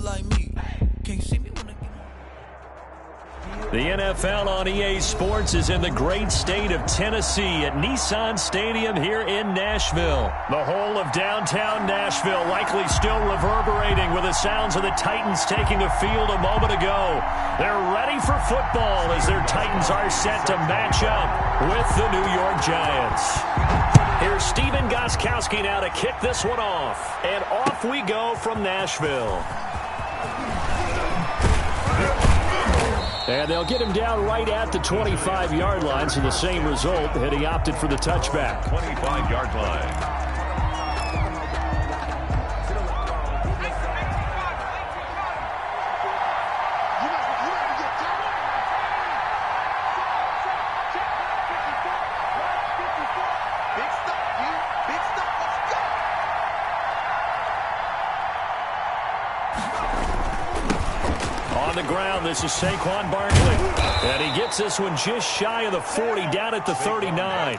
like me. Can't see me when I get The NFL on EA Sports is in the great state of Tennessee at Nissan Stadium here in Nashville. The whole of downtown Nashville likely still reverberating with the sounds of the Titans taking the field a moment ago. They're ready for football as their Titans are set to match up with the New York Giants. Here's Steven Gostkowski now to kick this one off. And off we go from Nashville. And they'll get him down right at the 25-yard line, so the same result, and he opted for the touchback. 25-yard line. This is Saquon Barkley, and he gets this one just shy of the 40, down at the 39.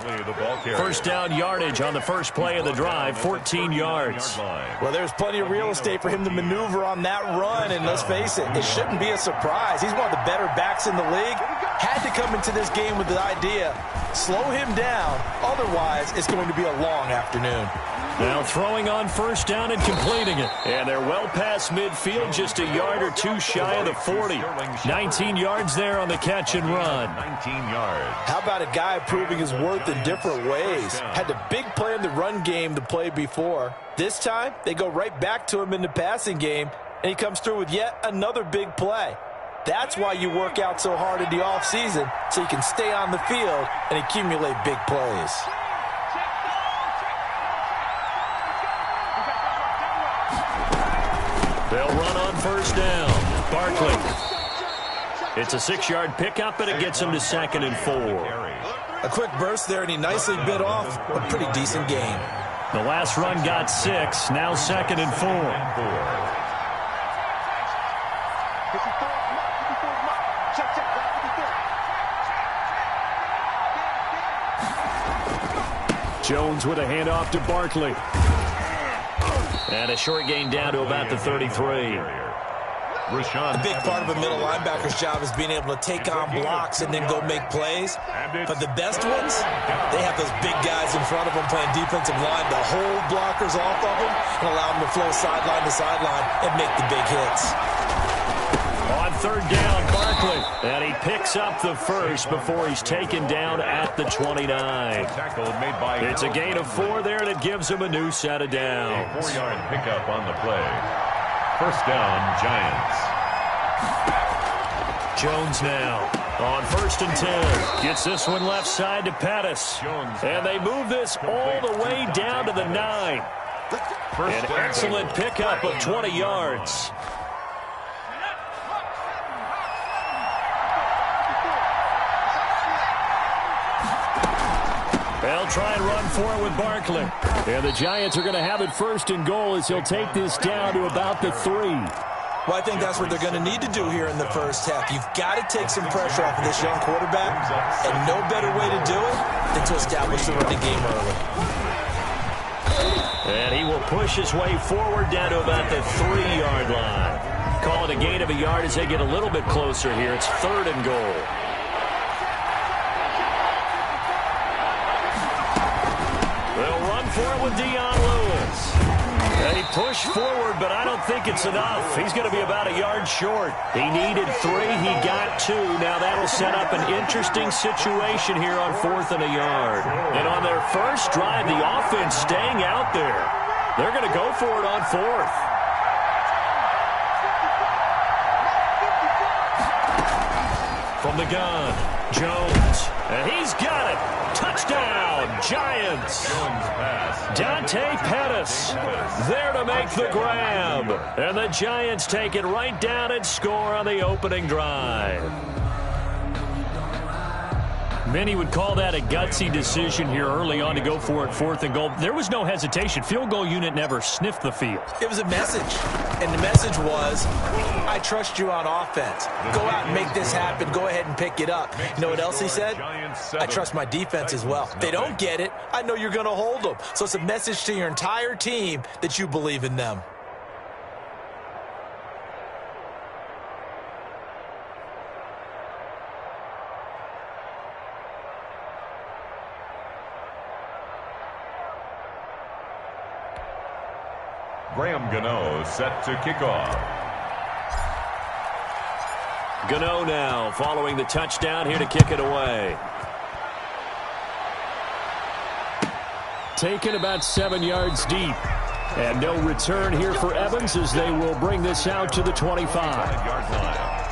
First down yardage on the first play of the drive, 14 yards. Well, there's plenty of real estate for him to maneuver on that run, and let's face it, it shouldn't be a surprise. He's one of the better backs in the league. Had to come into this game with the idea, slow him down, otherwise it's going to be a long afternoon. Now throwing on first down and completing it. And they're well past midfield, just a yard or two shy of the 40. 19 yards there on the catch and run. 19 yards. How about a guy proving his worth in different ways? Had the big play in the run game to play before. This time, they go right back to him in the passing game, and he comes through with yet another big play. That's why you work out so hard in the offseason, so you can stay on the field and accumulate big plays. They'll run on first down. Barkley. It's a 6-yard pickup, and it gets him to 2nd and 4. A quick burst there, and he nicely bit off a pretty decent gain. The last run got 6, now 2nd and 4. Jones with a handoff to Barkley. And a short gain down to about the 33. A big part of a middle linebacker's job is being able to take on blocks and then go make plays. But the best ones, they have those big guys in front of them playing defensive line to hold blockers off of them and allow them to flow sideline to sideline and make the big hits. On third down, Barkley. And he picks up the first before he's taken down at the 29. It's a gain of 4 there, and it gives him a new set of downs. 4-yard pickup on the play. First down, Giants. Jones now on 1st and 10. Gets this one left side to Pettis. And they move this all the way down to the 9. An excellent pickup of 20 yards. They'll try and run for it with Barkley. And the Giants are going to have it 1st and goal as he'll take this down to about the 3. Well, I think that's what they're going to need to do here in the first half. You've got to take some pressure off of this young quarterback, and no better way to do it than to establish the running game early. And he will push his way forward down to about the 3-yard line. Call it a gain of a yard as they get a little bit closer here. It's 3rd and goal. For it with Dion Lewis. They push forward, but I don't think it's enough. He's going to be about a yard short. He needed 3. He got 2. Now that'll set up an interesting situation here on 4th and a yard. And on their first drive, the offense staying out there. They're going to go for it on 4th. From the gun, Jones. And he's got it. Touchdown, Giants. Dante Pettis there to make the grab. And the Giants take it right down and score on the opening drive. Many would call that a gutsy decision here early on to go for it 4th and goal. There was no hesitation. Field goal unit never sniffed the field. It was a message, and the message was, I trust you on offense. Go out and make this happen. Go ahead and pick it up. You know what else he said? I trust my defense as well. If they don't get it, I know you're going to hold them. So it's a message to your entire team that you believe in them. Gano set to kick off. Gano now following the touchdown here to kick it away. Taken about 7 yards deep. And no return here for Evans as they will bring this out to the 25-yard line.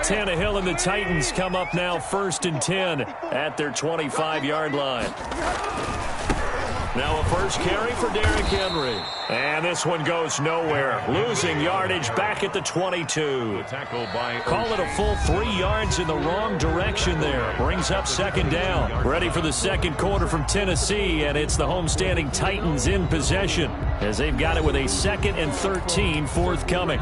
Tannehill and the Titans come up now 1st and 10 at their 25-yard line. Now a first carry for Derrick Henry. And this one goes nowhere. Losing yardage back at the 22. Call it a full 3 yards in the wrong direction there. Brings up 2nd down. Ready for the second quarter from Tennessee, and it's the homestanding Titans in possession as they've got it with a 2nd and 13 forthcoming.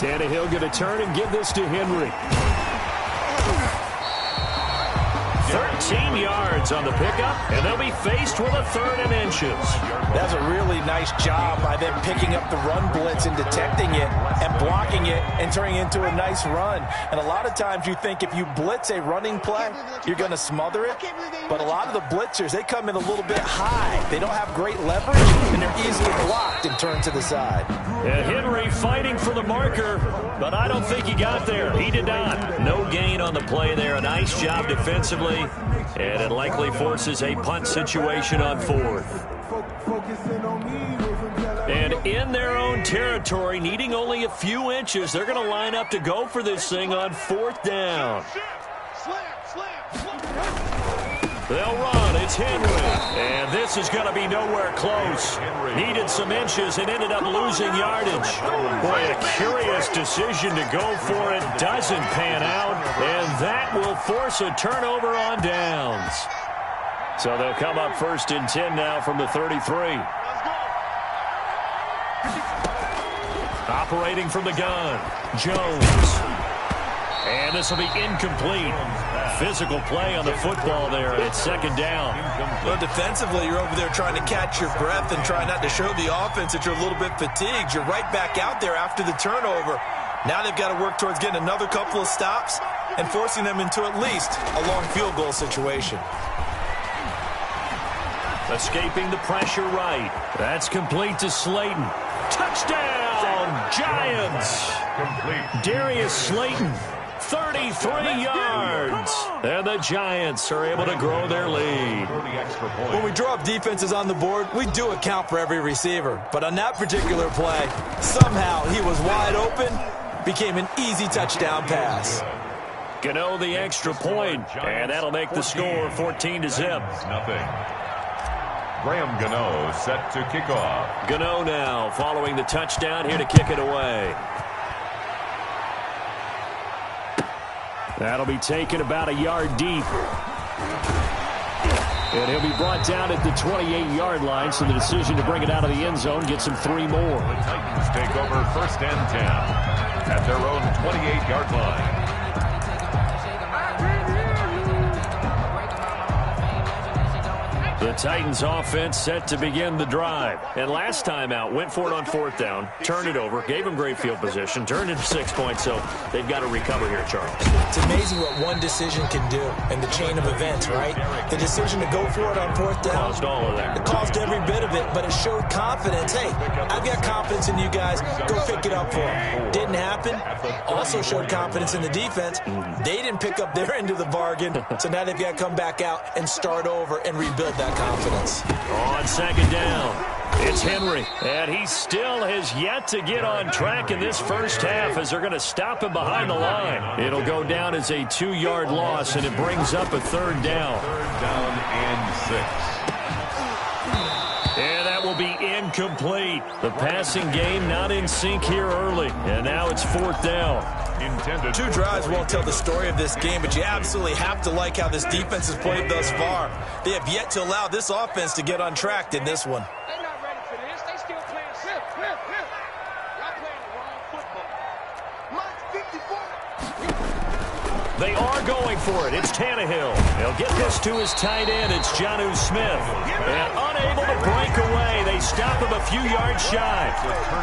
Tannehill going to turn and give this to Henry. 13 yards on the pickup, and they'll be faced with a 3rd and inches. That's a really nice job by them picking up the run blitz and detecting it and blocking it and turning it into a nice run. And a lot of times you think if you blitz a running play, you're going to smother it. But a lot of the blitzers, they come in a little bit high. They don't have great leverage, and they're easily blocked and turned to the side. And Henry fighting for the marker, but I don't think he got there. He did not. No gain on the play there. A nice job defensively, and it likely forces a punt situation on 4th. And in their own territory, needing only a few inches, they're going to line up to go for this thing on 4th down. They'll run. It's Henry. And this is going to be nowhere close. Needed some inches and ended up losing yardage. Boy, a curious decision to go for it. Doesn't pan out. And that will force a turnover on downs. So they'll come up 1st and 10 now from the 33. Operating from the gun, Jones. And this will be incomplete. Physical play on the football there. It's 2nd down. Well, defensively, you're over there trying to catch your breath and try not to show the offense that you're a little bit fatigued. You're right back out there after the turnover. Now they've got to work towards getting another couple of stops and forcing them into at least a long field goal situation. Escaping the pressure right. That's complete to Slayton. Touchdown, Giants. Complete. Darius Slayton, 33 yards. And the Giants are able to grow their lead. When we draw up defenses on the board, we do account for every receiver. But on that particular play, somehow he was wide open, became an easy touchdown pass. Gano the extra point, and that'll make the score 14-0. Nothing. Gano set to kick off. Gano now following the touchdown here to kick it away. That'll be taken about a yard deep. And he'll be brought down at the 28-yard line, so the decision to bring it out of the end zone gets him 3 more. The Titans take over 1st and 10 at their own 28-yard line. The Titans offense set to begin the drive. And last time out, went for it on 4th down, turned it over, gave them great field position, turned it to 6 points, so they've got to recover here, Charles. It's amazing what one decision can do in the chain of events, right? The decision to go for it on 4th down. Caused all of that. It caused every bit of it, but it showed confidence. Hey, I've got confidence in you guys. Go pick it up for them. Didn't happen. Also showed confidence in the defense. They didn't pick up their end of the bargain, so now they've got to come back out and start over and rebuild that confidence. On 2nd down, it's Henry, and he still has yet to get on track in this first half as they're going to stop him behind the line. It'll go down as a 2-yard loss, and it brings up a 3rd down. 3rd down and 6. And that will be incomplete. The passing game not in sync here early, and now it's 4th down. Intended. 2 drives won't tell the story of this game, but you absolutely have to like how this defense has played thus far. They have yet to allow this offense to get on track in this one. They're not ready for this. They still playing slip. Y'all playing the wrong football. They are going for it. It's Tannehill. He'll get this to his tight end. It's Jonnu Smith. And unable to break away. They stop him a few yards shy.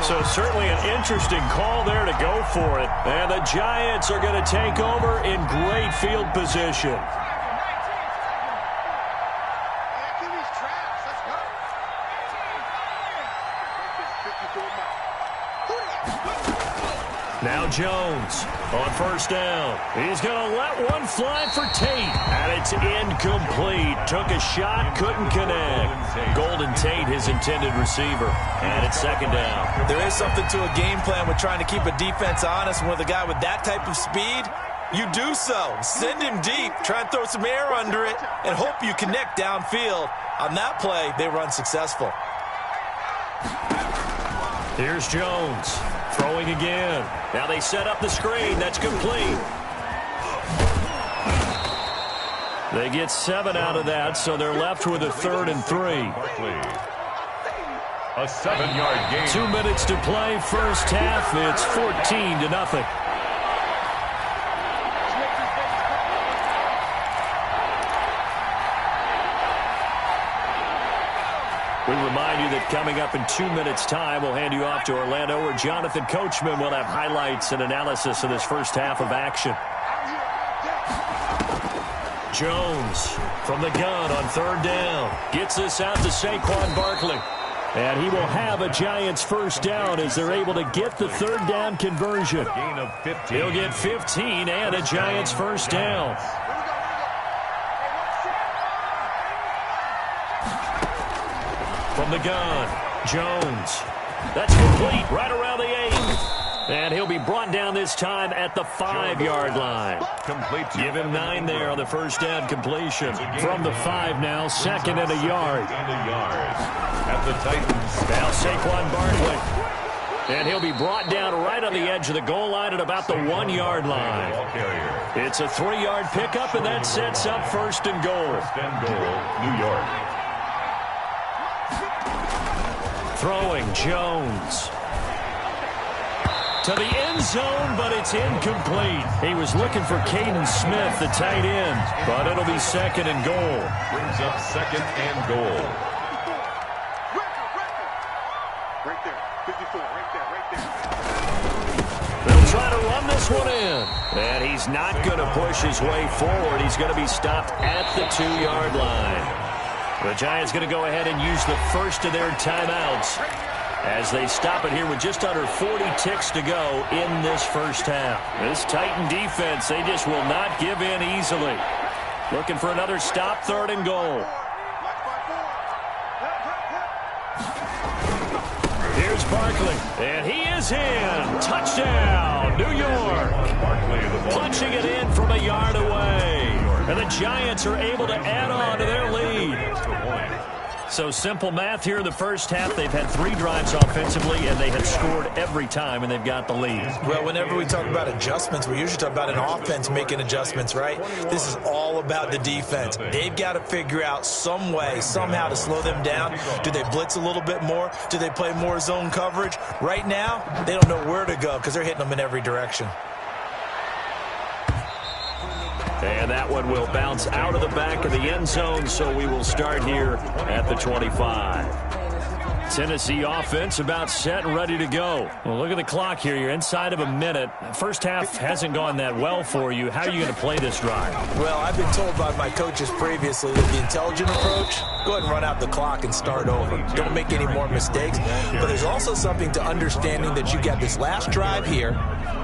So certainly an interesting call there to go for it. And the Giants are going to take over in great field position. Now Jones on first down. He's going to let one fly for Tate. And it's incomplete. Took a shot, couldn't connect. Golden Tate, his intended receiver. And it's second down. There is something to a game plan with trying to keep a defense honest. With a guy with that type of speed, you do so. Send him deep. Try and throw some air under it and hope you connect downfield. On that play, they run successful. Here's Jones. Throwing again. Now they set up the screen. That's complete. They get 7 out of that, so they're left with a 3rd and 3. A 7-yard gain. 2 minutes to play. First half. It's 14-0. We remind you that coming up in 2 minutes' time, we'll hand you off to Orlando, where Jonathan Coachman will have highlights and analysis of this first half of action. Jones from the gun on 3rd down. Gets this out to Saquon Barkley. And he will have a Giants first down as they're able to get the 3rd down conversion. Gain of 15. He'll get 15 and a Giants first down. From the gun, Jones. That's complete right around the 8. And he'll be brought down this time at the 5-yard line. Complete. Give him 9 there on the first down completion. From the 5 now, 2nd and a yard. And a yard. At the Titans. Now Saquon Barkley. And he'll be brought down right on the edge of the goal line at about the 1-yard line. It's a 3-yard pickup, and that sets up 1st and goal. 1st and goal, New York. Throwing Jones to the end zone, but it's incomplete. He was looking for Caden Smith, the tight end, but it'll be 2nd and goal. Brings up 2nd and goal. Right there, 54, right there. They'll try to run this one in. And he's not going to push his way forward. He's going to be stopped at the 2-yard line. The Giants going to go ahead and use the first of their timeouts as they stop it here with just under 40 ticks to go in this first half. This Titan defense, they just will not give in easily. Looking for another stop, 3rd and goal. Here's Barkley, and he is in. Touchdown, New York. Punching it in from a yard away. And the Giants are able to add on to their lead. So simple math here in the first half. They've had 3 drives offensively, and they have scored every time, and they've got the lead. Well, whenever we talk about adjustments, we usually talk about an offense making adjustments, right? This is all about the defense. They've got to figure out some way, somehow to slow them down. Do they blitz a little bit more? Do they play more zone coverage? Right now, they don't know where to go because they're hitting them in every direction. And that one will bounce out of the back of the end zone, so we will start here at the 25. Tennessee offense about set and ready to go. Well, look at the clock here. You're inside of a minute. First half hasn't gone that well for you. How are you going to play this drive? Well, I've been told by my coaches previously that the intelligent approach, go ahead and run out the clock and start over. Don't make any more mistakes. But there's also something to understanding that you got this last drive here.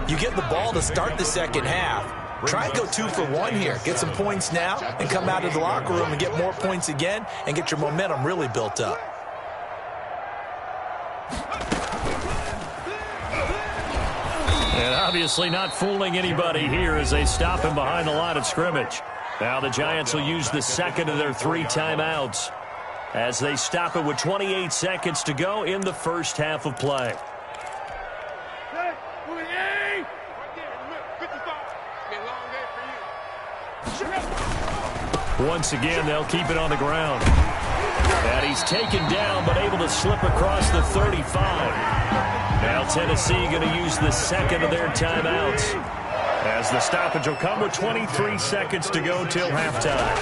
You get the ball to start the second half. Try and go 2 for 1 here. Get some points now and come out of the locker room and get more points again and get your momentum really built up. And obviously not fooling anybody here as they stop him behind the line of scrimmage. Now the Giants will use the 2nd of their 3 timeouts as they stop it with 28 seconds to go in the first half of play. Once again, they'll keep it on the ground. And he's taken down, but able to slip across the 35. Now Tennessee going to use the 2nd of their timeouts as as the stoppage will come with 23 seconds to go till halftime.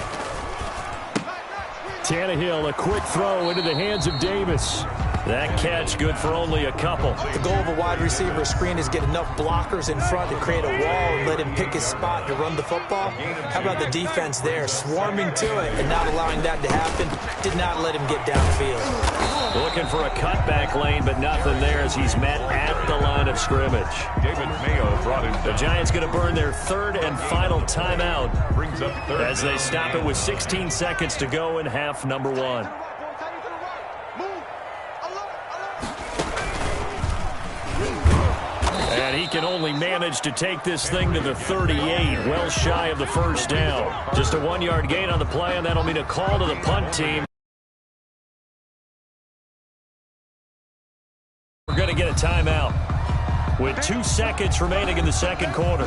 Tannehill, a quick throw into the hands of Davis. That catch good for only a couple. The goal of a wide receiver screen is get enough blockers in front to create a wall and let him pick his spot to run the football. How about the defense there, swarming to it and not allowing that to happen? Did not let him get downfield. Looking for a cutback lane, but nothing there as he's met at the line of scrimmage. David Mayo brought him down. The Giants going to burn their third and final timeout Brings up third as they stop it with 16 seconds to go in half number 1. And he can only manage to take this thing to the 38, well shy of the first down. Just a 1-yard gain on the play, and that'll mean a call to the punt team. We're going to get a timeout with 2 seconds remaining in the second quarter.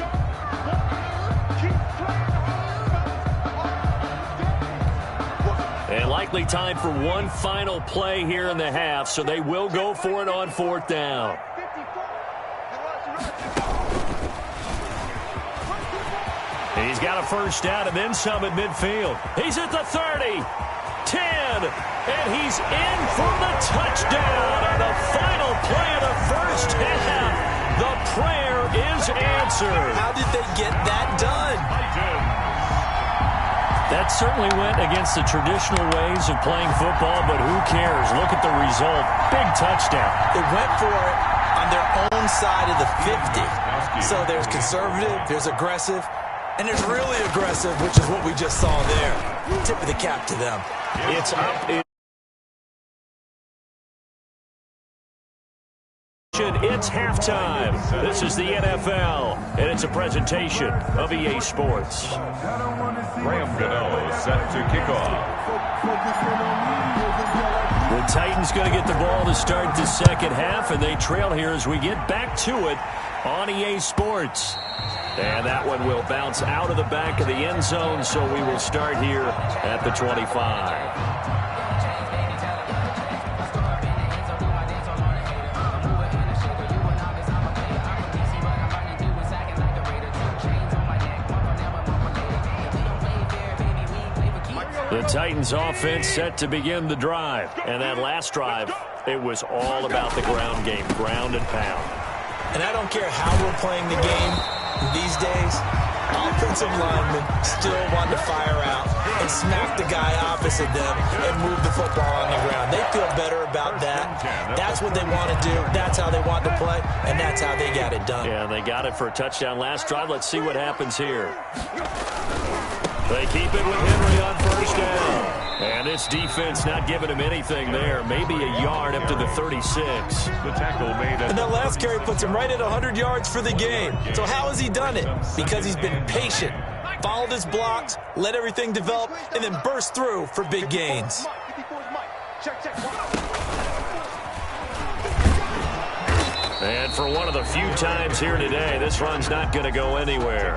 And likely time for one final play here in the half, so they will go for it on 4th down. He's got a first down and then some at midfield. He's at the 30, 10, and he's in for the touchdown. And the final play of the first half, the prayer is answered. How did they get that done? That certainly went against the traditional ways of playing football, but who cares? Look at the result. Big touchdown. They went for it on their own side of the 50. So there's conservative, there's aggressive, and there's really aggressive, which is what we just saw there. Tip of the cap to them. It's up. It's halftime. This is the NFL, and it's a presentation of EA Sports. Graham Gano set to kick off. The Titans going to get the ball to start the second half, and they trail here as we get back to it on EA Sports. And that one will bounce out of the back of the end zone, so we will start here at the 25. The Titans offense set to begin the drive. And that last drive, it was all about the ground game, ground and pound. And I don't care how we're playing the game these days, offensive linemen still want to fire out and smack the guy opposite them and move the football on the ground. They feel better about that. That's what they want to do. That's how they want to play, and that's how they got it done. Yeah, they got it for a touchdown last drive. Let's see what happens here. They keep it with Henry on first down. And this defense not giving him anything there. Maybe a yard up to the 36. The tackle made. And that last carry puts him right at 100 yards for the game. So how has he done it? Because he's been patient, followed his blocks, let everything develop, and then burst through for big gains. And for one of the few times here today, this run's not going to go anywhere.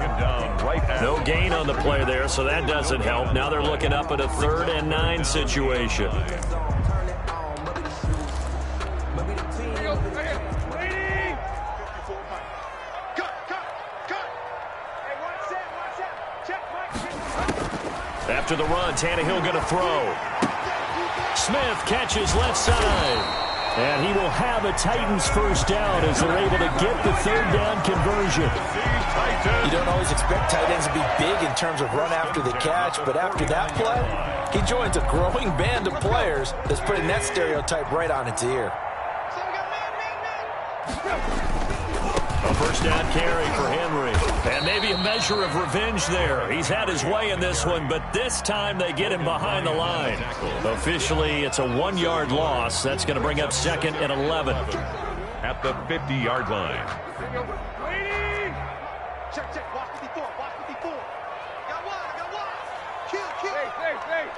No gain on the play there, so that doesn't help. Now they're looking up at a 3rd and 9 situation. After the run, Tannehill going to throw. Smith catches left side. And he will have a Titans first down as they're able to get the 3rd down conversion. You don't always expect tight ends to be big in terms of run after the catch, but after that play, he joins a growing band of players that's putting that stereotype right on its ear. A first down carry for Henry. And maybe a measure of revenge there. He's had his way in this one, but this time they get him behind the line. Officially, it's a 1-yard loss. That's going to bring up 2nd and 11. At the 50-yard line. Check. Watch 54. Watch 54. Got one. Kill. Hey.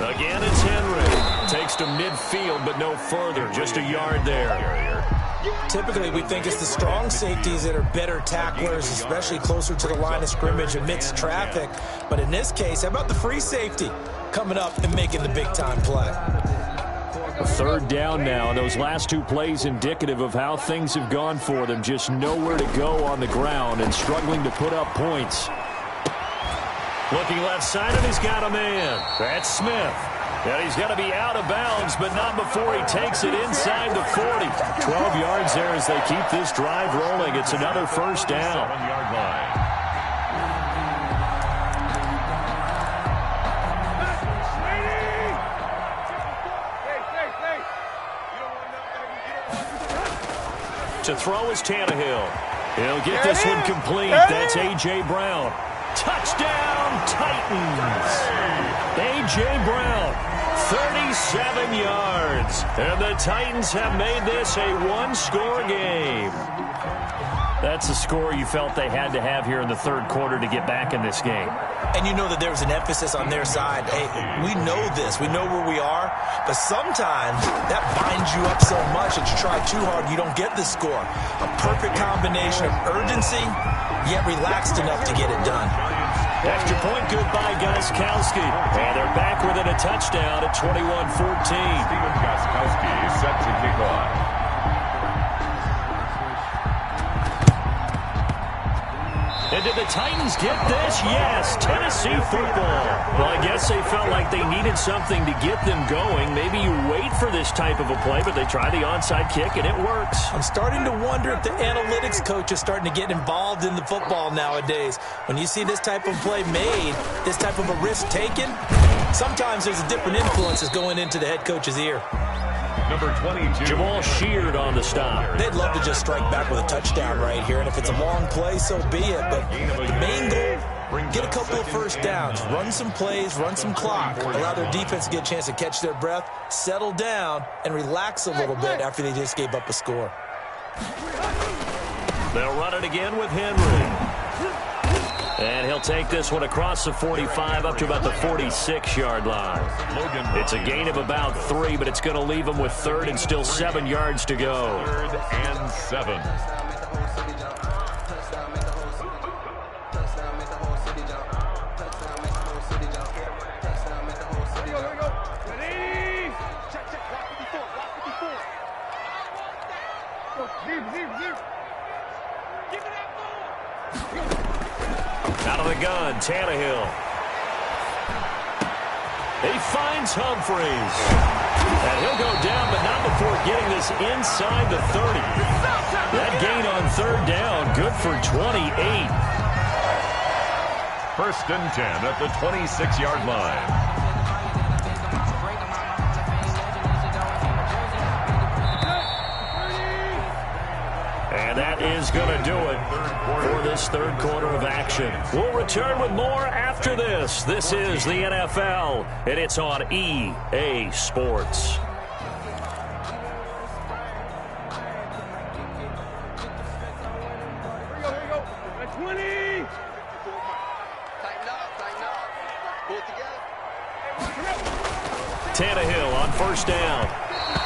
Again, it's Henry. Takes to midfield, but no further. Just a yard there. Typically, we think it's the strong safeties that are better tacklers, especially closer to the line of scrimmage amidst traffic. But in this case, how about the free safety coming up and making the big-time play? Third down now, and those last two plays indicative of how things have gone for them. Just nowhere to go on the ground and struggling to put up points. Looking left side, and he's got a man. That's Smith. And he's going to be out of bounds, but not before he takes it inside the 40. 12 yards there as they keep this drive rolling. It's another first down. 7-yard line. To throw is Tannehill. He'll get this one complete. That's A.J. Brown. Touchdown, Titans. A.J. Brown, 37 yards. And the Titans have made this a one-score game. That's a score you felt they had to have here in the third quarter to get back in this game. And you know that there was an emphasis on their side. Hey, we know this. We know where we are. But sometimes that binds you up so much that you try too hard, you don't get the score. A perfect combination of urgency, yet relaxed enough to get it done. Extra point good by Gostkowski. And they're back within a touchdown at 21-14. Steven Gostkowski is set to kick off. And did the Titans get this? Yes, Tennessee football. Well, I guess they felt like they needed something to get them going. Maybe you wait for this type of a play, but they try the onside kick, and it works. I'm starting to wonder if the analytics coach is starting to get involved in the football nowadays. When you see this type of play made, this type of a risk taken, sometimes there's a different influences going into the head coach's ear. Number 22. Jamal Sheard on the stop. They'd love to just strike back with a touchdown right here, and if it's a long play, so be it. But the main goal, get a couple of first downs, run some plays, run some clock, allow their defense to get a chance to catch their breath, settle down, and relax a little bit after they just gave up a score. They'll run it again with Henry. And he'll take this one across the 45 up to about the 46-yard line. It's a gain of about 3, but it's going to leave him with third and still 7 yards to go. 3rd and 7. Out of the gun, Tannehill. He finds Humphries. And he'll go down, but not before getting this inside the 30. That gain on third down, good for 28. 1st and 10 at the 26-yard line. And that is going to do it for this third quarter of action. We'll return with more after this. This is the NFL, and it's on EA Sports. Tannehill on first down.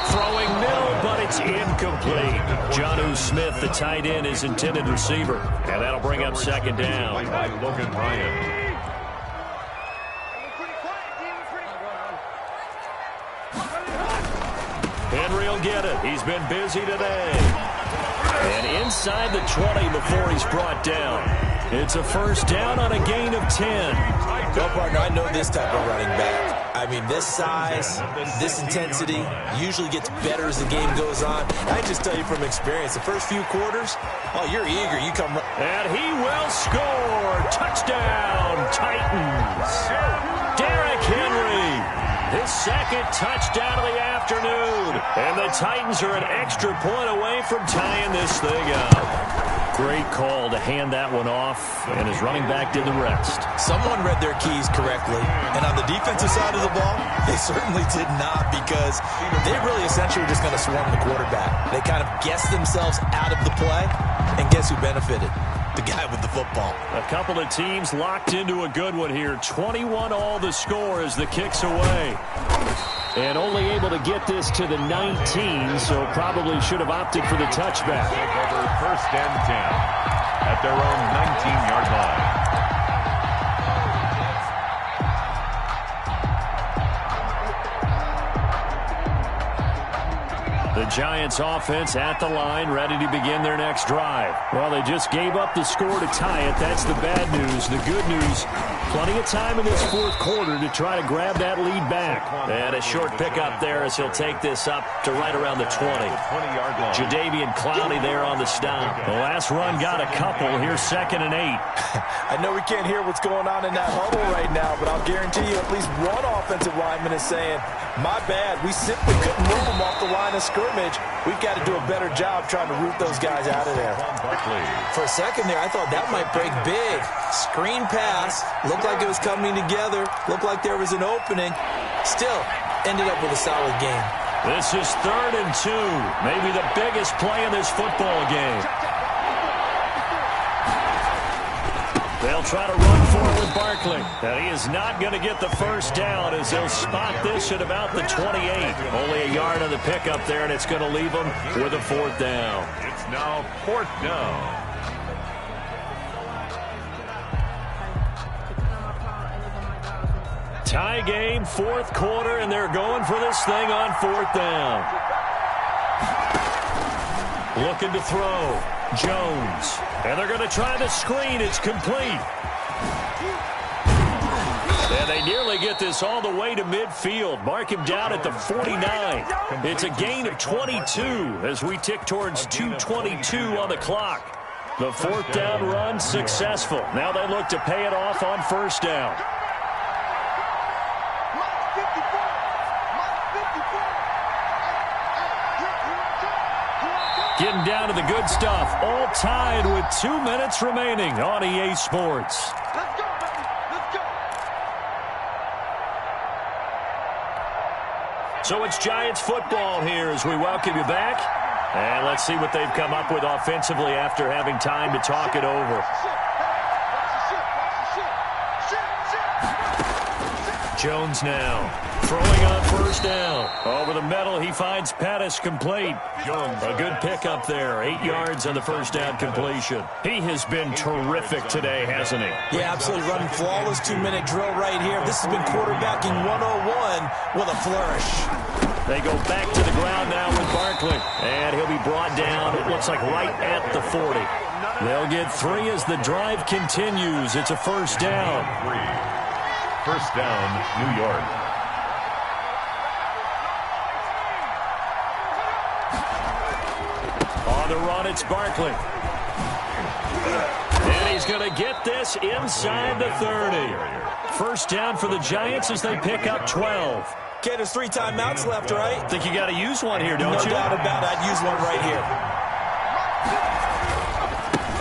Throwing nil, but it's incomplete. Jonnu Smith, the tight end, is intended receiver. And that'll bring up second down. By Logan Ryan. Henry will get it. He's been busy today. And inside the 20 before he's brought down. It's a first down on a gain of 10. Well, partner, I know this type of running back. I mean, this size, this intensity usually gets better as the game goes on. I just tell you from experience, the first few quarters, oh, you're eager. You come. And he will score. Touchdown, Titans. Derrick Henry, his second touchdown of the afternoon. And the Titans are an extra point away from tying this thing up. Great call to hand that one off, and his running back did the rest. Someone read their keys correctly, and on the defensive side of the ball, they certainly did not, because they really essentially were just going to swarm the quarterback. They kind of guessed themselves out of the play, and guess who benefited? The guy with the football. A couple of teams locked into a good one here. 21 all the score as the kick's away. And only able to get this to the 19, so probably should have opted for the touchback. Take over 1st and 10 at their own 19-yard line. The Giants offense at the line, ready to begin their next drive. Well, they just gave up the score to tie it. That's the bad news. The good news, plenty of time in this fourth quarter to try to grab that lead back. And a short pickup there as he'll take this up to right around the 20. Jadeveon Clowney there on the stop. The last run got a couple. Here's 2nd and 8. I know we can't hear what's going on in that huddle right now, but I'll guarantee you at least one offensive lineman is saying, my bad, we simply couldn't move them off the line of scrimmage. We've got to do a better job trying to root those guys out of there. For a second there, I thought that might break big. Screen pass, looked like it was coming together, looked like there was an opening. Still, ended up with a solid game. This is 3rd and 2, maybe the biggest play in this football game. They'll try to run forward with Barkley. And he is not going to get the first down as they'll spot this at about the 28. Only a yard on the pickup there, and it's going to leave them with a 4th down. It's now 4th down. Tie game, 4th quarter, and they're going for this thing on 4th down. Looking to throw. Jones. And they're going to try the screen. It's complete. And they nearly get this all the way to midfield. Mark him down at the 49. It's a gain of 22 as we tick towards 2:22 on the clock. The 4th down run successful. Now they look to pay it off on 1st down. Getting down to the good stuff. All tied with 2 minutes remaining on EA Sports. Let's go, baby. Let's go. So it's Giants football here as we welcome you back. And let's see what they've come up with offensively after having time to talk it over. Jones now throwing on 1st down. Over the middle, he finds Pettis complete. A good pickup there. 8 yards on the 1st down completion. He has been terrific today, hasn't he? Yeah, absolutely running flawless 2-minute drill right here. This has been quarterbacking 101 with a flourish. They go back to the ground now with Barkley. And he'll be brought down, it looks like right at the 40. They'll get 3 as the drive continues. It's a 1st down. 1st down, New York. On the run, it's Barkley. And he's going to get this inside the 30. 1st down for the Giants as they pick up 12. Okay, there's 3 timeouts left, right? Think you got to use one here, don't you? No doubt about it. I'd use one right here.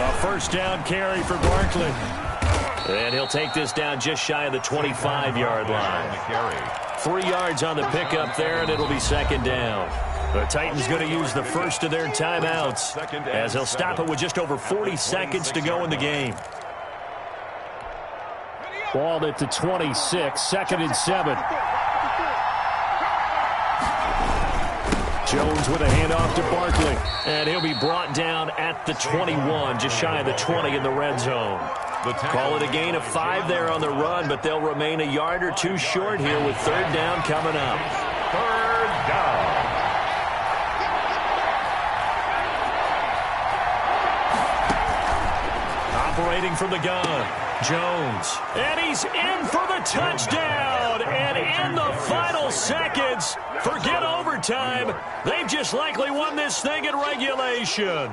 A 1st down carry for Barkley. And he'll take this down just shy of the 25-yard line. 3 yards on the pickup there, and it'll be 2nd down. The Titans going to use the first of their timeouts as they'll stop it with just over 40 seconds to go in the game. Ball at the 26, 2nd and 7. Jones with a handoff to Barkley. And he'll be brought down at the 21, just shy of the 20 in the red zone. Call it a gain of 5 there on the run, but they'll remain a yard or 2 short here with 3rd down coming up. 3rd down. Operating from the gun, Jones. And he's in for the touchdown. And in the final seconds, forget overtime. They've just likely won this thing in regulation.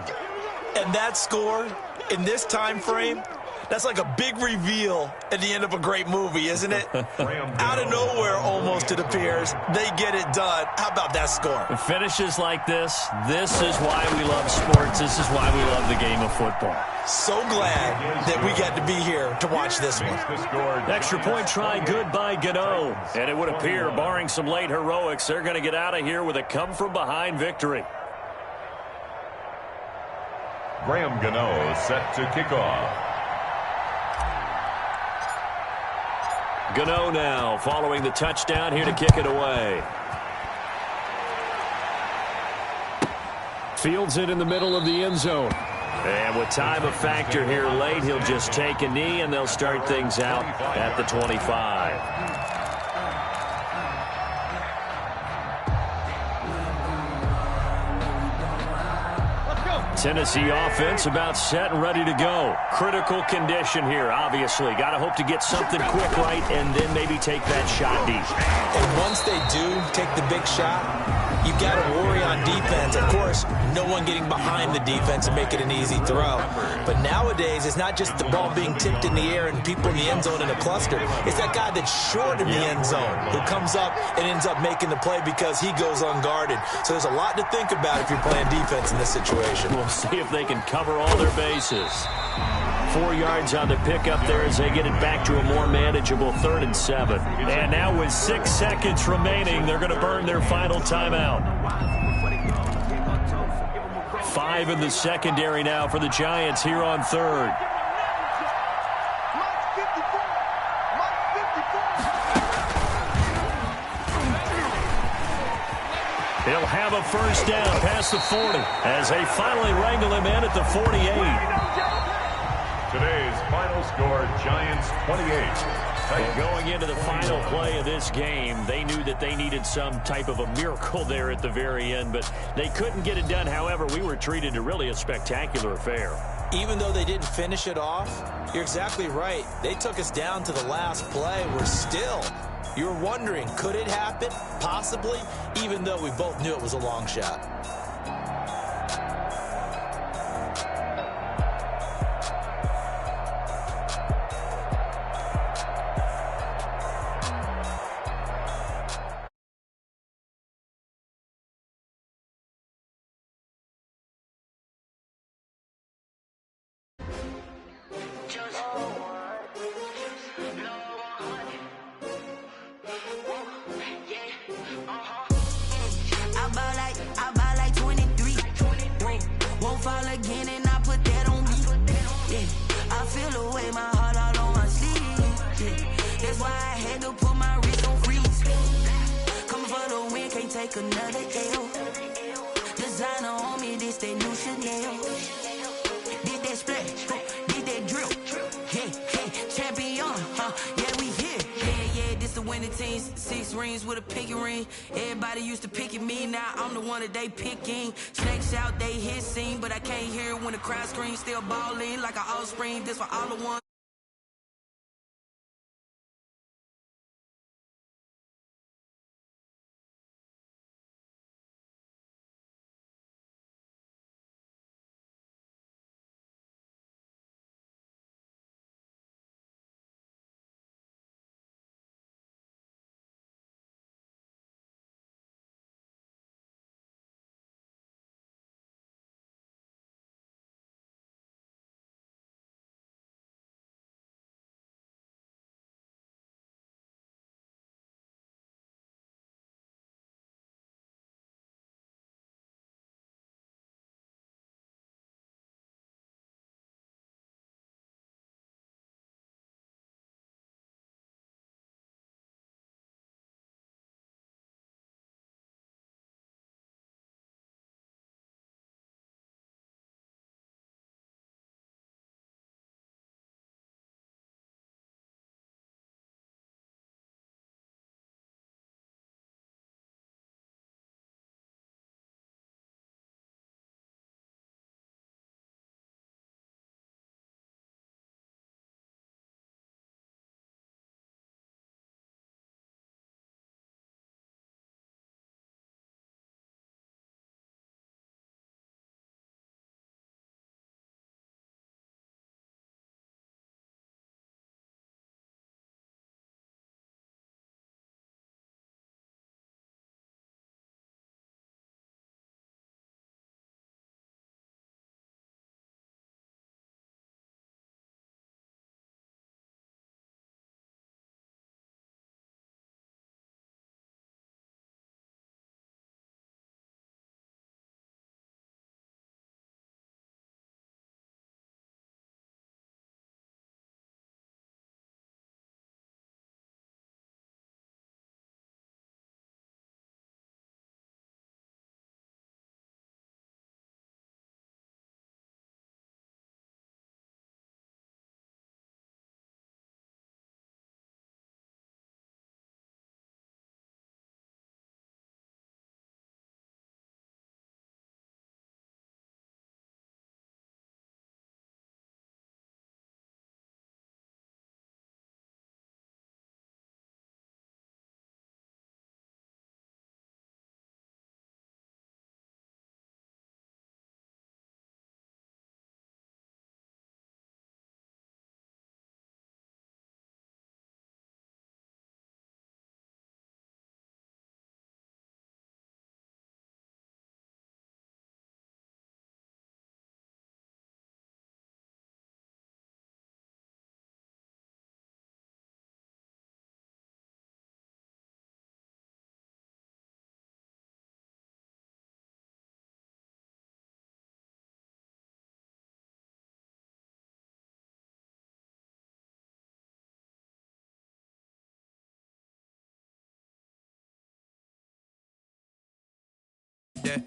And that score in this time frame, that's like a big reveal at the end of a great movie, isn't it? Out of nowhere, almost, it appears. They get it done. How about that score? Finishes like this is why we love sports. This is why we love the game of football. So glad that we got to be here to watch this one. Extra point try good by Gano. And it would appear, barring some late heroics, they're going to get out of here with a come-from-behind victory. Graham Gano set to kick off. Gano now following the touchdown here to kick it away. Fields it in the middle of the end zone. And with time a factor here late, he'll just take a knee and they'll start things out at the 25. Tennessee offense about set and ready to go. Critical condition here, obviously. Got to hope to get something quick right and then maybe take that shot deep. And once they do take the big shot, you got to worry on defense. Of course, no one getting behind the defense and make it an easy throw. But nowadays, it's not just the ball being tipped in the air and people in the end zone in a cluster. It's that guy that's short in the end zone who comes up and ends up making the play because he goes unguarded. So there's a lot to think about if you're playing defense in this situation. We'll see if they can cover all their bases. 4 yards on the pickup there as they get it back to a more manageable 3rd and 7. And now with 6 seconds remaining, they're going to burn their final timeout. 5 in the secondary now for the Giants here on 3rd. He'll have a first down past the 40 as they finally wrangle him in at the 48. Today's final score, Giants 28. And going into the final play of this game, they knew that they needed some type of a miracle there at the very end, but they couldn't get it done. However, we were treated to really a spectacular affair. Even though they didn't finish it off, you're exactly right. They took us down to the last play. We're still, you're wondering, could it happen? Possibly, even though we both knew it was a long shot. Another L. Designer on me, this that new Chanel. Did that splash, did that drill. Yeah, champion, yeah, we here. Yeah, this the winning team. 6 rings with a pinky ring. Everybody used to pick at me, now I'm the one that they picking. Snakes out, they hissing, but I can't hear it when the crowd screams. Still balling like an offspring. This for all the ones. that.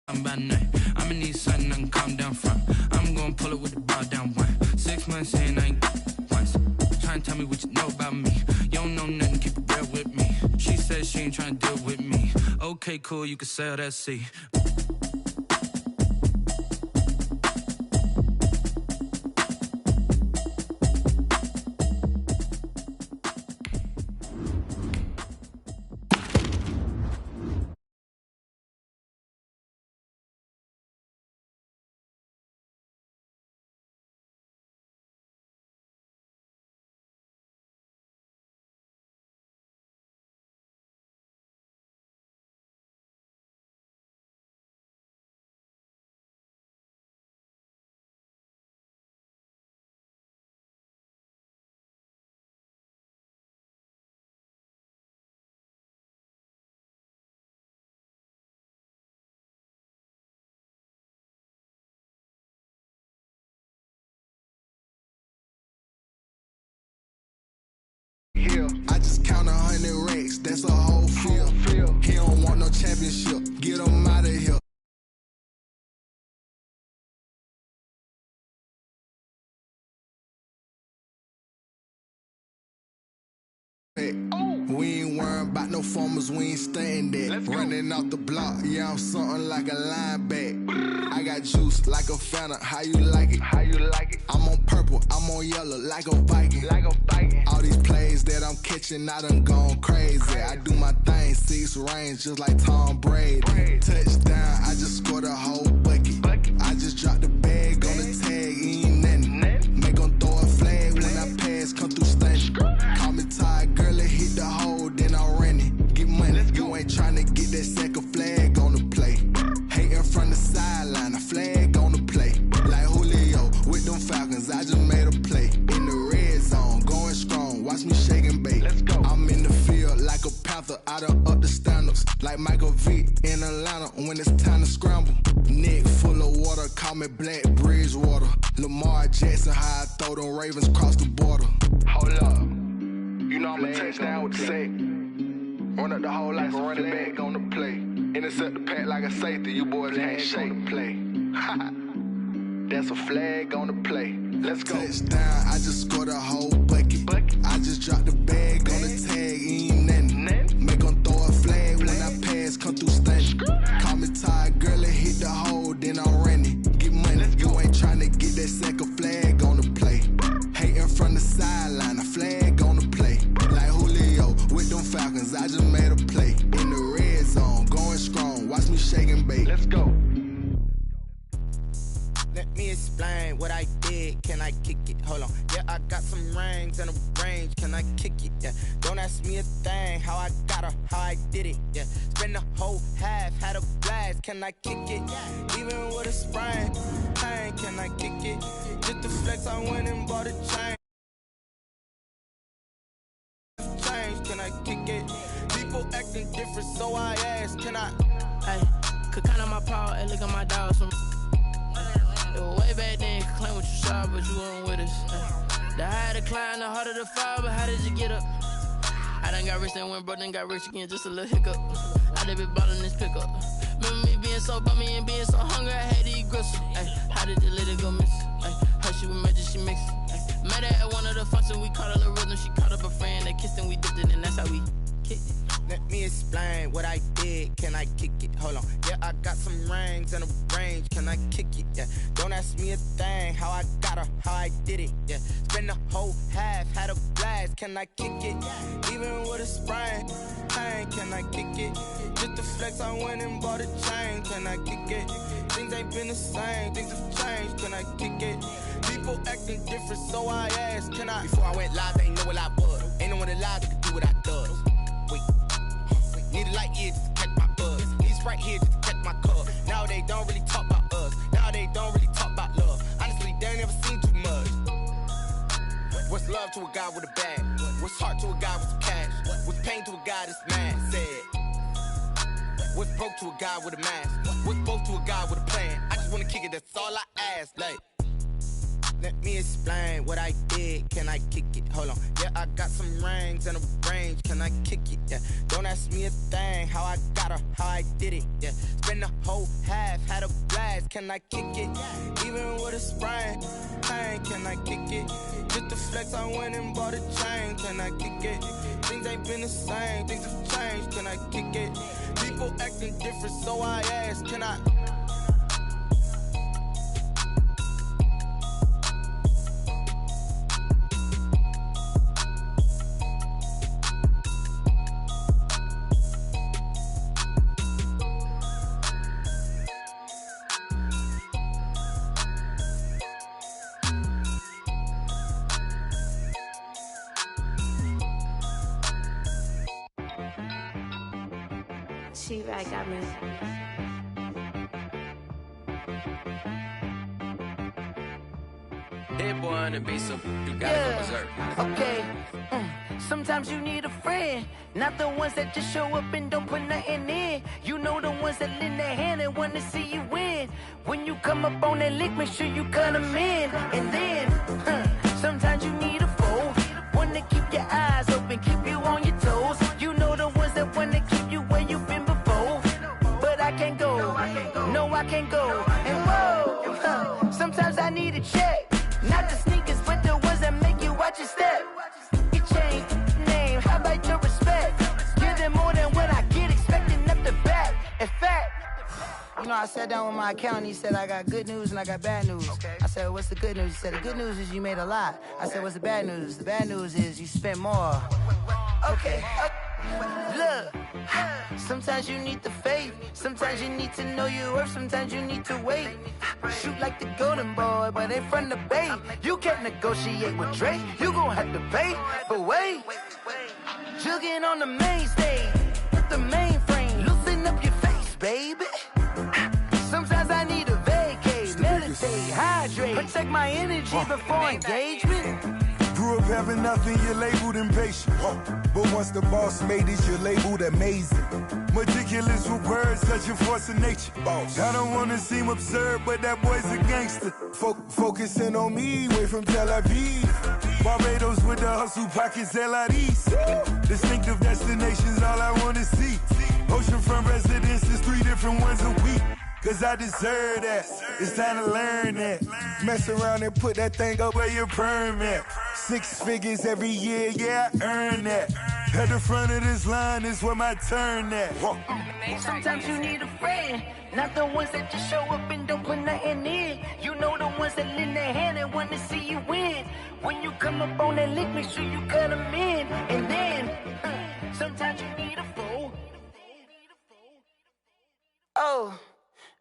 I'm by night. I'ma need something I can calm down from. I'm gonna pull it with the bar down one. 6 months in, I ain't once. Trying to tell me what you know about me. You don't know nothing, keep it real with me. She said she ain't trying to deal with me. Okay, cool, you can sell that seat. I just count 100 racks, that's a whole field. He don't want no championship, get him out of here. We ain't worrying about no formers, we ain't staying there. Running off the block, yeah, I'm something like a linebacker. I got juice like a Fanta, how you like it? I'm on purple, I'm on yellow, like a Viking. All these plays that I'm catching, I done gone crazy. I do my thing, 6 range, just like Tom Brady. Touchdown, I just scored a whole bucket. I just dropped the bag on the tag, ain't nothing. Make 'em throw a flag when I pass, come through stunning. Call me tired, girl, it hit the hole, then I ran it. Get money, you ain't tryna get that second flag on the play. Hating from the sideline, a flag on the play. Like Julio with them Falcons, I just made a play. In the red zone, going strong, watch me shake and bake. I'm in the field like a panther, I done up the standards. Like Michael Vick in Atlanta when it's time to scramble. Neck full of water, call me Black Bridgewater. Lamar Jackson, how I throw them Ravens cross the border. Hold up, you know I'm a touchdown with the sack. Run up the whole like a running back on the play. Intercept the pack like a safety, you boys can't shake the play. That's a flag on the play. Let's go. Touchdown, I just scored a whole bucket. I just dropped the bag on the tag, ain't nothing. Make 'em throw a flag when I pass, come through stunning. Call me tired, girl, it hit the hole, then I ran it. Get money, you ain't tryna get that second flag on the play. Hating from the sideline, a flag on the play. Like Julio with them Falcons, I just made a play. In the red zone, going strong, watch me shake and bake. Let's go. Let me explain what I did. Can I kick it? Hold on. Yeah, I got some rings and a range. Can I kick it? Yeah. Don't ask me a thing. How I got her, how I did it. Yeah. Spend the whole half, had a blast. Can I kick it? Even with a sprain. Pain, can I kick it? Just the flex, I went and bought a chain. acting different, so I asked, can I? Hey, could count on my power and look at my dogs. Way back then, could claim what you saw, but you weren't with us. The higher the climb, the harder the fall, but how did you get up? I done got rich, then went broke, then got rich again, just a little hiccup. I done been ballin' this pickup. Remember me being so bummy and being so hungry, I had to eat gristle. Ay, how did you let it go miss? Ay, how she was magic, she mixed. Met her at one of the functions, we caught a little rhythm. She caught up a friend, they kissed and we dipped it, and that's how we kicked it. Let me explain what I did. Can I kick it? Hold on. Yeah, I got some rings and a range. Can I kick it? Yeah. Don't ask me a thing. How I got her, how I did it. Yeah. Spend the whole half, had a blast. Can I kick it? Even with a sprain. Pain, can I kick it? Just to flex, I went and bought a chain. Can I kick it? Things ain't been the same. Things have changed. Can I kick it? People acting different, so I asked, can I? Before I went live, they know what I was. Ain't no one alive that could do what I does. Wait. Need a light year just to catch my buzz. Need Sprite here just to catch my cup. Now they don't really talk about us. Now they don't really talk about love. Honestly, they ain't never seen too much. What's love to a guy with a bag? What's heart to a guy with some cash? What's pain to a guy that's mad? Said. What's broke to a guy with a mask? What's both to a guy with a plan? I just wanna kick it, that's all I ask. Like, let me explain what I did. Can I kick it? Hold on. Yeah, I got some rings and a range. Can I kick it? Yeah. Don't ask me a thing. How I got her, how I did it. Yeah. Spend the whole half, had a blast. Can I kick it? Even with a sprain. Pain, can I kick it? Just to flex, I went and bought a chain. Can I kick it? Things ain't been the same. Things have changed. Can I kick it? People acting different, so I asked, can I? T-Dubb got me. Hit boy on the beat, so you gotta go berserk. Okay. Sometimes you need a friend, not the ones that just show up and don't put nothing in. You know the ones that lend their hand and wanna see you win. When you come up on that lick, make sure you cut them in. And then, sometimes you need a foe, one to keep your eyes open, keep you on your toes. You know the ones that wanna keep you where you've been before. But I can't go, no I can't go. And whoa, sometimes I need a check, not the sneakers, but the ones that make you watch your step. You change name, how about your respect? Give them more than what I get, expecting up the back. In fact, you know, I sat down with my accountant, he said, I got good news and I got bad news. Okay. I said, what's the good news? He said, the good news is you made a lot. I said, what's the bad news? The bad news is you spent more. Okay. Look, sometimes you need the faith, sometimes you need to know your worth, sometimes you need to wait. Shoot like the golden boy, but ain't from the bay. You can't negotiate with Drake, you gon' have to pay. But wait, jugging on the main stage with the mainframe, loosen up your face, baby. Sometimes I need a vacate, meditate, hydrate, protect my energy before engagement. Grew up having nothing, you're labeled impatient. But once the boss made it, you're labeled amazing. Meticulous with words, such a force of nature. I don't wanna seem absurd, but that boy's a gangster. Focusing on me, way from Tel Aviv. Barbados with the hustle pockets, LIDs. Distinctive destinations, all I wanna see. Oceanfront residences, 3 different ones a week. Cause I deserve that, it's time to learn that. Mess around and put that thing up where your perm at. 6 figures every year, yeah, I earn that. At the front of this line is where my turn at. Sometimes you need a friend, not the ones that just show up and don't put nothing in. You know the ones that lend their hand and want to see you win. When you come up on that lick, make sure you cut them in. And then, sometimes you need a foe. Oh.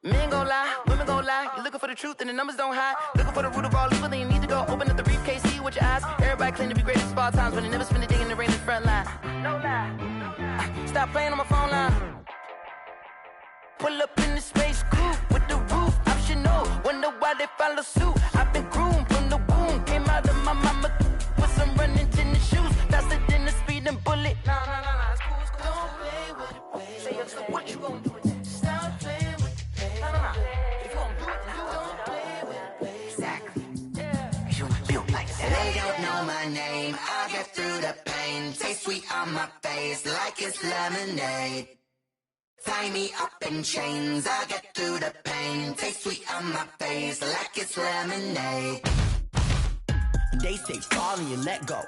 Men gon' lie, women gon' lie. You're looking for the truth and the numbers don't hide. Looking for the root of all evil, then you need to go open up the briefcase, see with your eyes. Everybody claim to be great at all times, but they never spend a day in the rain in the front line. No lie. Stop playing on my phone line. Pull up in the space coupe with the roof optional. Wonder why they follow suit. I've been groomed from the womb. Came out of my mama with some running tennis shoes. Faster than the speeding bullet. No, it's cool. Don't play with What you gonna do with that? Stop playing with the pain. No. If you gonna do it, then don't play with it. Exactly. Yeah. You built like that. They don't know my name. I get through the pain. Taste sweet on my face like it's lemonade. Tie me up in chains. I get through the pain. Taste sweet on my face like it's lemonade. They say fall and you let go,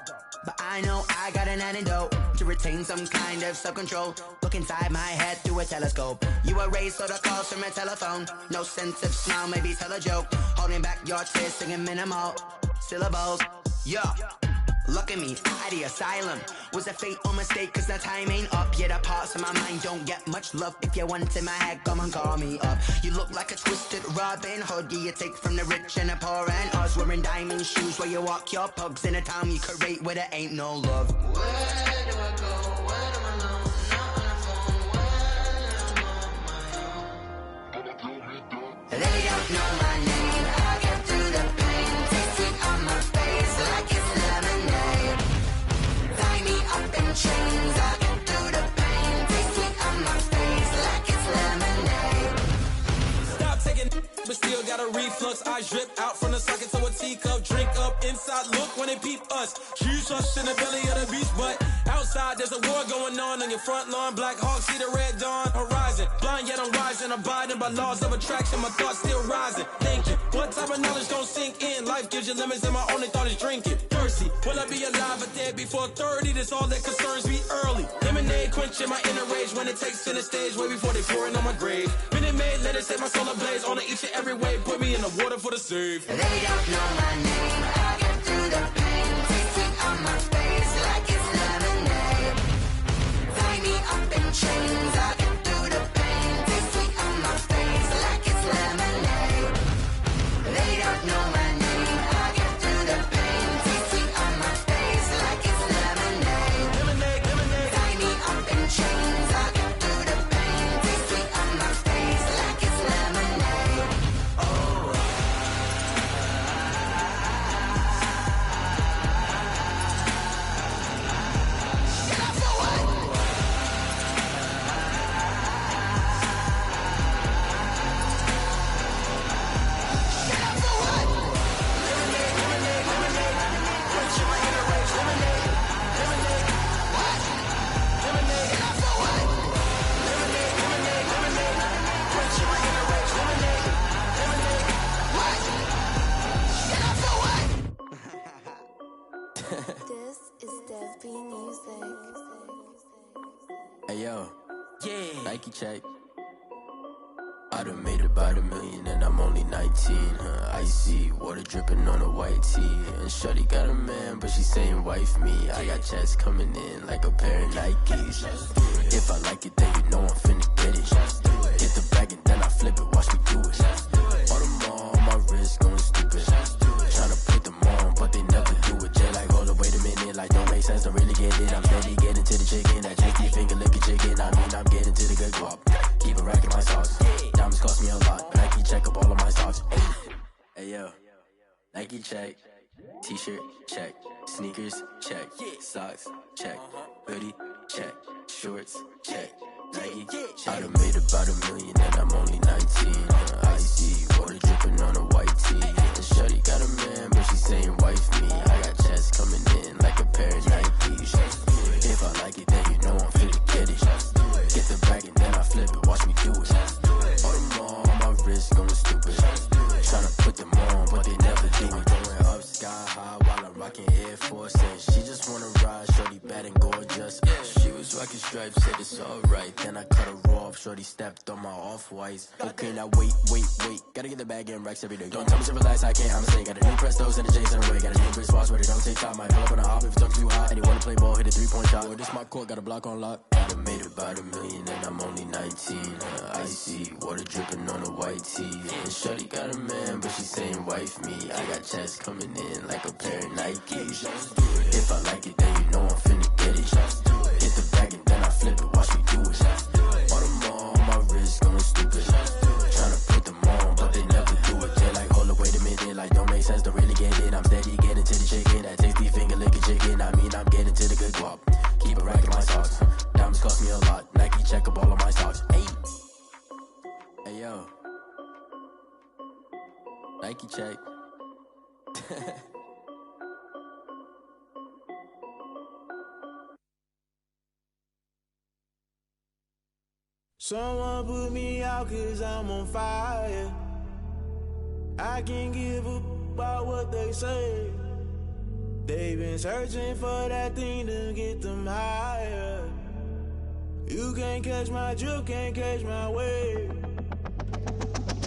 but I know I got an antidote to retain some kind of self-control. Look inside my head through a telescope. You erase all the calls from a telephone. No sense of smile, maybe tell a joke. Holding back your tears, singing minimal syllables. Yeah. Look at me, at the asylum. Was a fate or mistake, cause the time ain't up. Yet the parts of my mind don't get much love. If you want in my head, come and call me up. You look like a twisted Robin Hood. You take from the rich and the poor and us. Wearing diamond shoes where you walk your pugs in a town you create where there ain't no love. Where do I go? Where am I alone? Not on the phone. When I'm on my own. They don't know my name. I get through the pain. Taste sweet on my face like it's lemonade. Tie me up in chains. I get through the pain. Taste sweet on my face like it's lemonade. Stop taking, but still got a reflux. I drip out from the socket to a teacup. Drink up inside, look when they peep us. Choose us in the belly of the beast, but outside there's a war going on your front lawn. Black Hawk, see the red dawn horizon. Blind yet I'm rising, abiding by laws of attraction. My thoughts still rising, thinking what type of knowledge don't sink in. Life gives you limits and my only thought is drinking. Thirsty, will I be alive or dead before 30? That's all that concerns me early. Lemonade quenching my inner rage when it takes center stage way before they pour it on my grave. Minute Maid, let it set my soul ablaze on each and every way. Put me in the water for the save. They don't know my name. I get through the pain. Taste sweet on my face like it's lemonade. Tie me up in chains. I get through the pain. Taste sweet on my face like it's lemonade. They don't know my name. I get through the pain. Taste sweet on my face like it's lemonade. Lemonade. Tie me up in chains. I get through the pain. Taste sweet on my face like it's lemonade. Oh. This is Dev B Music. Hey yo, yeah. Nike check. I done made about $1 million and I'm only 19. Icy water dripping on a white tee. And shorty got a man, but she saying wife me. I got checks coming in like a pair of Nikes. If I like it, then you know I'm finna get it. Hit the bag and then I flip it. Watch me do it. All them on my wrist going stupid. Tryna put them on, but they never do it. Jay like, hold up, wait a minute. Like, don't make sense, don't really get it. I'm steady getting to the chicken. That tasty finger licking chicken. I mean, I'm getting to the good guap. Keep a rack in my socks. Diamonds cost me a lot. Nike check up all of my stocks. Hey yo, Nike check. T-shirt check. Sneakers check. Socks check. Hoodie check. Shorts check. Nike. I done made about $1 million and I'm only 19. Icy water dripping on a white tee. And shorty got a man, but she saying wife me. I got checks coming in like a pair of Nikes. If I like it, then you know I'm finna get it. Get the bag and then I flip it. Watch me do it. All them on my wrist going stupid. Tryna put them on, but they never do it. Going up sky high while I'm rocking Air Force. And she just wanna ride, shorty bad and gorgeous. She was rocking stripes, said it's alright. Then I cut her off, shorty stepped on my off-whites. Okay, now wait. Gotta get the bag and racks every day. Don't tell me to relax, I can't, I'ma say. Got a new Prestos and a J's in the way. Got a new Chris Foss, but it don't take time. Might pull up on a hop if it talks too hot. And you wanna play ball, hit a 3-point shot. Or this my court, got a block on lock. I done made about $1 million and I'm only 19. Icy water dripping on a white tee. And shorty got a man, but she saying wife me. I got checks coming in like a pair of Nikes. If I like it, then you know I'm finna get it. Hit the bag and then I flip it. Watch me do it. All them on my wrist going stupid. Tryna put them on, but they never do it. They like, hold up, wait a minute. Like, don't make sense, don't really get it. I'm steady getting to the chicken. That tasty finger licking chicken. I mean, I'm getting to the good guap. Keep a rack in my socks. Diamonds cost me a lot. Nike check up all of my stocks. Nike check. Someone put me out 'cause I'm on fire. I can't give a about what they say. They've been searching for that thing to get them higher. You can't catch my drift, can't catch my wave.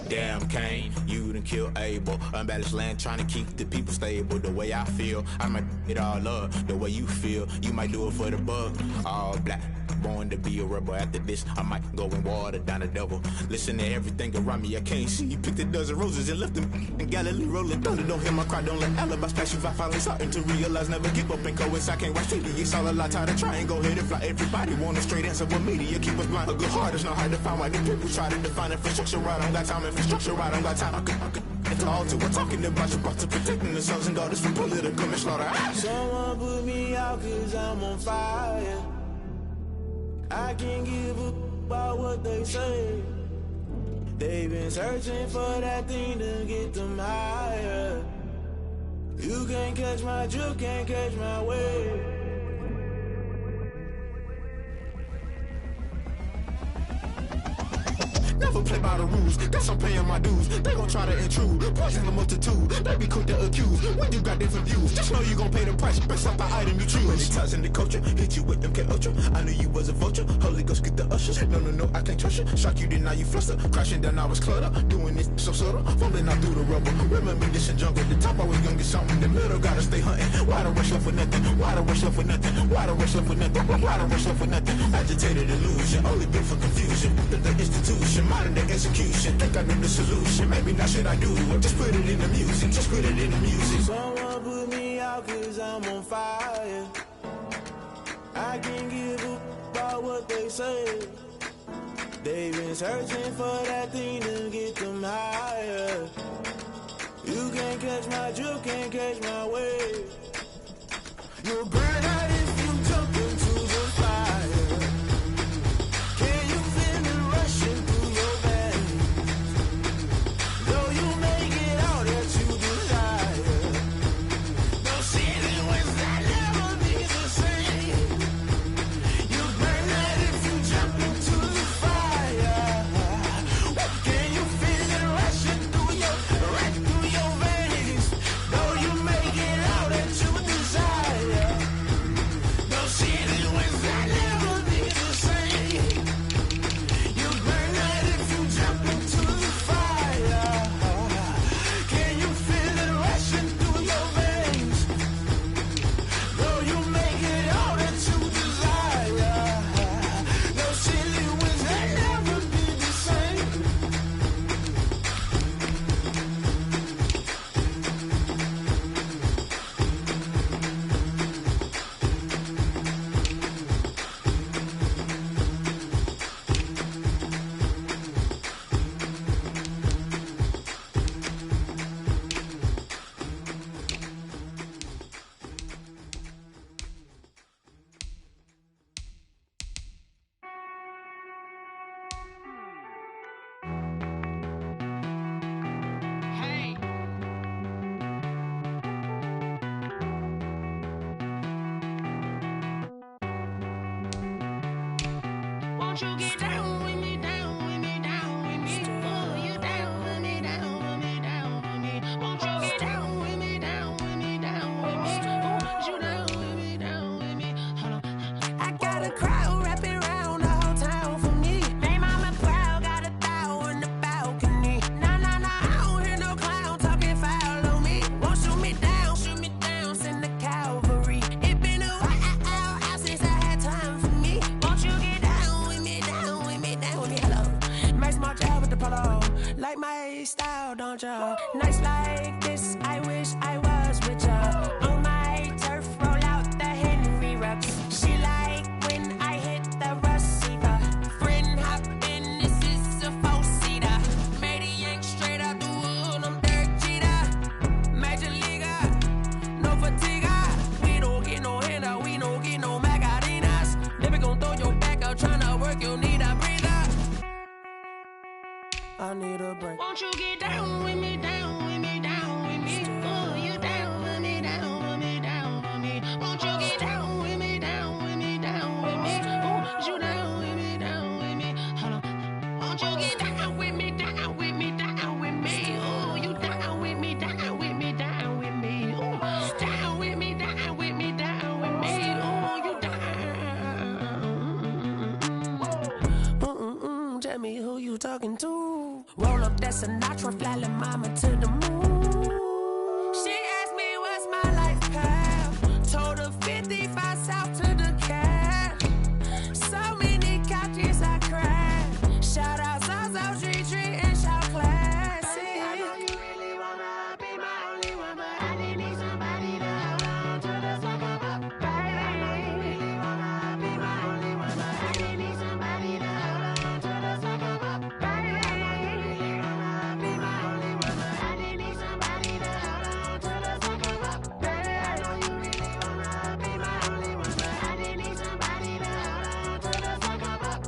Damn, Kane, you done killed Abel. Unbalanced land, trying to keep the people stable. The way I feel, I might it all up. The way you feel, you might do it for the buck. All black, born to be a rebel. After this, I might go and water down the devil. Listen to everything around me, I can't see. Picked a dozen roses and left them in Galilee rolling thunder. Don't hear my cry, don't let alibis pass you. I finally starting to realize, never give up and coexist. I can't watch TV, it's all a lot. Tired of trying, go ahead and fly. Everybody want a straight answer, but media keep us blind. A good heart is not hard to find. Why the people try to define infrastructure right? I don't got time, infrastructure right, I don't got time. I could it's all to we're talking about you, about to protecting the sons and daughters from political manslaughter. Someone put me out 'cause I'm on fire. I can't give a about what they say. They've been searching for that thing to get them higher. You can't catch my drift, can't catch my wave. Never play by the rules, guess I'm paying my dues. They gon' try to intrude, poison the multitude. They be quick to accuse, when you got different views. Just know you gon' pay the price, based off the item you choose. Many times in the culture, hit you with MK Ultra. I knew you was a vulture, Holy Ghost get the ushers. No, I can't trust you. Shock you, then now you fluster. Crashing down, I was cluttered. Doing this so subtle, fumbling out through the rubble. Remember this in jungle, the top always gonna get something. The middle gotta stay hunting. Why the rush left with nothing? Why the rush left with nothing? Why the rush left with nothing? Why the rush left with nothing? Agitated illusion, only built for confusion. The institution, modern day execution. Think I know the solution. Maybe not should I do it? Just put it in the music. Just put it in the music. Someone put me out 'cause I'm on fire. I can't give a about what they say. They've been searching for that thing to get them higher. You can't catch my drift, can't catch my wave. You'll burn out if you jump into the fire. Can you feel it rushing through your veins? Though you make it all that you desire, those ceiling winds that never be the same. You burn out if you jump into the fire. Can you feel it rushing through your veins? Though you make it all that you desire, those ceiling winds that never be the same. You burn out if you jump into the fire. Can you feel it rushing through your veins? Though you make it all that you desire, those silly winds that never be the same. Won't you get down with me, down with me, down with me? Oh, you down with me, down with me, down with me. Won't you get down with me, down with me, down with me? Oh, you down with me, down with me? Hold on. I got a crowd wrapping around the whole town for me. They mama proud, got a thou on the balcony. Nah, I don't hear no clown talking foul on me. Won't shoot me down, send the cavalry. It been a while since I had time for me. Won't you get down with me, down with me, down with me? Hello. Nice small job with the polo. Like my style, don't ya? Nice like this, I wish I was with ya. On my turf, roll out the Henry rocks. She like when I hit the receiver. Friend hop in, this is a four-seater. Made a yank straight out the wood, I'm Derek Jeter. Major leaguer, no fatigue. We don't get no handout, we don't get no Macarinas. Never gon' throw your back out, tryna work, you need a breather. I need a break. Won't you get down with me, down with me, down you talking to? Roll up that Sinatra, fly like mama to the moon. She asked me what's my life path. Told her 55 south to the cab. So many couches I cried. Shout out Zazo, Tree Tree, and shout classic. I know you really wanna be my only one, but I didn't need somebody to hold on to the sucker up, baby. I know you really wanna be my only one, but I didn't need somebody to hold on to the sucker up, baby. I know you really wanna be my only one, but I didn't need somebody to hold on to the sucker up, baby. I know you really wanna be my only one, but I didn't need somebody to hold on to the sucker up.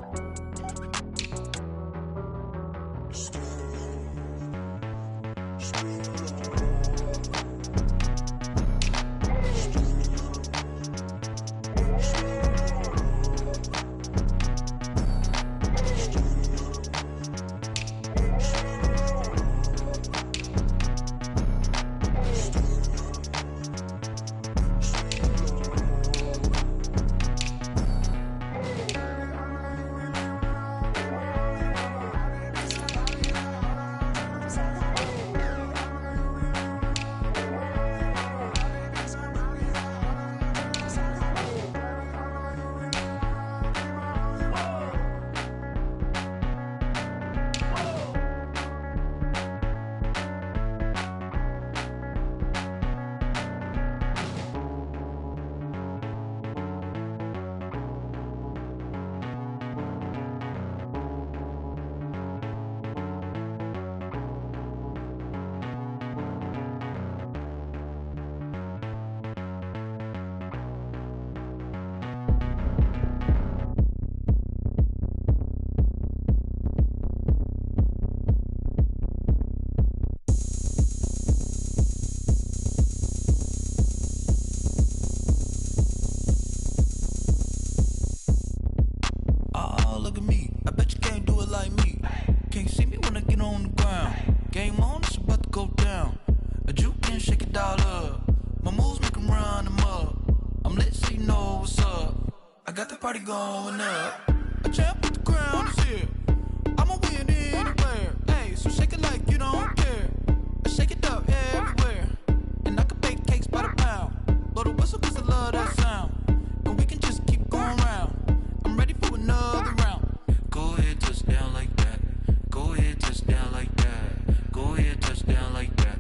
Oh, look at me. I bet you can't do it like me. Can't see me when I get on the ground. Game on, it's about to go down. A juke and shake it all up. My moves make them run them up. I'm lit so you know what's up. I got the party going up. A champ with the crown is here. I'ma win anywhere. Hey, so shake it like you don't care. I shake it up everywhere. And I can bake cakes by the pound. Blow the whistle cause I love that sound. And we can just keep going round. I'm ready for another round. Go ahead, touch down like that. Go ahead, touch down like that. Go ahead, touch down like that.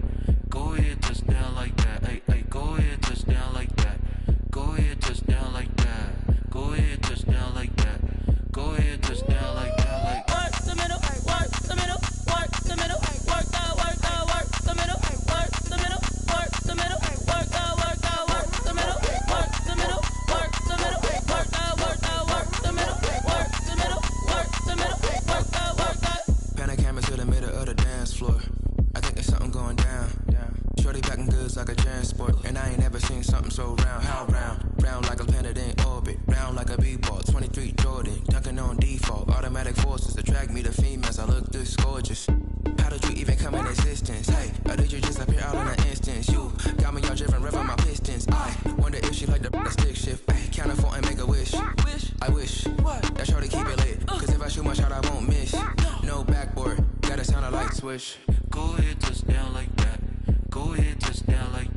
Go ahead, touch down like that. Hey, hey, go ahead, touch down like that. Go ahead, touch down like that. Go ahead, touch down like that. Go ahead, touch down like that. Like work the middle, work the middle, work the middle, work the middle, work the middle, work the middle, work the middle, work the middle, work the middle, work the middle, work the middle, work the middle, work the middle, work the. Pan a camera to the middle of the dance floor. I think there's something going down. Shorty packing goods like a transport, and I ain't never seen something so round. How round? Round like a planet in orbit, round like a b-ball. 23 Jordan, dunking on default. Automatic forces attract me to females. I look this gorgeous. How did you even come in existence? Hey, or did you just appear out in an instance? You got me all driven, revving my pistons. I wonder if she like the stick shift. Ay, count a 4 and make a wish. I wish that shorty keep it lit. Cause if I shoot my shot, I won't miss. No backboard, gotta sound a light switch. Go ahead, touch down like that. Go ahead, touch down like